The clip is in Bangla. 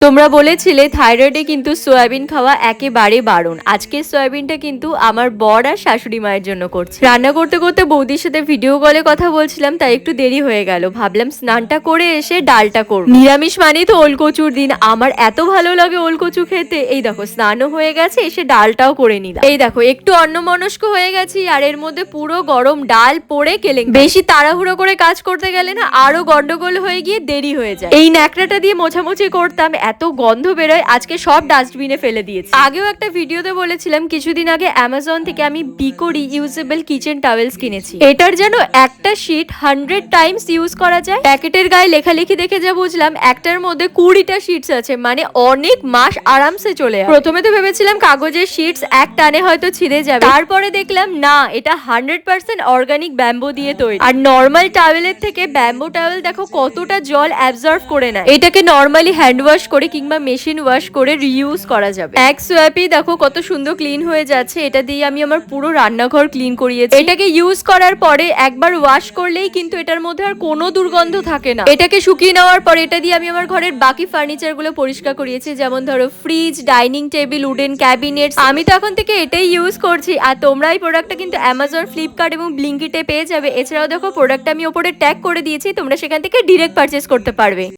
তোমরা বলেছিলে থাইরয়েডে কিন্তু সয়াবিন খাওয়া একেবারে বারণ। আজকে সয়াবিনটা কিন্তু আমার বর আর শাশুড়ি মায়ের জন্য করছি। রান্না করতে করতে বৌদির সাথে ভিডিও কলে কথা বলছিলাম, তাই একটু দেরি হয়ে গেল। ভাবলাম স্নানটা করে এসে ডালটা করব। নিরামিষ মানেই তো ওলকচুর দিন, আমার এত ভালো লাগে ওলকচু খেতে। এই দেখো স্নানও হয়ে গেছে, এসে ডালটাও করে নিলাম। এই দেখো একটু অন্যমনস্ক হয়ে গেছি, আর এর মধ্যে পুরো গরম ডাল পড়ে কেলেং। বেশি তাড়াহুড়ো করে কাজ করতে গেলে না আরো গন্ডগোল হয়ে গিয়ে দেরি হয়ে যায়। এই ন্যাকড়াটা দিয়ে মোছামুছি করতাম, এত গন্ধ বেরোয়, আজকে সব ডাস্টবিনে ফেলে দিয়েছি। আগেও একটা ভিডিওতে বলেছিলাম কিছুদিন আগে অ্যামাজন থেকে আমি বিকো রিইউজেবল কিচেন টাওয়েলস কিনেছি। এটার যেন একটা শীট 100 টাইমস ইউজ করা যায়। প্যাকেটের গায়ে লেখালেখি দেখে যা বুঝলাম একটার মধ্যে 20টা শিটস আছে, মানে অনেক মাস আরামসে চলে যায়। প্রথমে তো ভেবেছিলাম কাগজের শিটস এক টানে হয়তো ছিঁড়ে যাবে, তারপরে দেখলাম না, এটা 100% অর্গানিক ব্যাম্বো দিয়ে তৈরি। আর নর্মাল টাওয়েলের থেকে ব্যাম্বো টাওয়েল দেখো কতটা জল অ্যাবজর্ব করে নেয়। এটাকে নর্মালি হ্যান্ড ওয়াশ করে কিংবা মেশিন ওয়াশ করে রিইউজ করা যাবে। এক সোয়াপি দেখো কত সুন্দর ক্লিন হয়ে যাচ্ছে। এটা দিয়ে আমি আমার পুরো রান্নাঘর ক্লিন করিয়েছি। এটাকে ইউজ করার পরে একবার ওয়াশ করলেই কিন্তু এটার মধ্যে আর কোনো দুর্গন্ধ থাকে না। এটাকে শুকিয়ে নেওয়ার পরে এটা দিয়ে আমি আমার ঘরের বাকি ফার্নিচার গুলো পরিষ্কার করিয়েছি, যেমন ধরো fridge, dining table, wooden cabinet. আমি তো এখন থেকে এটাই ইউজ করছি। আর তোমরা এই প্রোডাক্টটা কিন্তু অ্যামাজন, ফ্লিপকার্ট এবং ব্লিঙ্কিটে পেয়ে যাবে। এছাড়াও দেখো প্রোডাক্টটা আমি ওপরে ট্যাগ করে দিয়েছি, তোমরা সেখান থেকে ডিরেক্ট পারচেস করতে পারবে।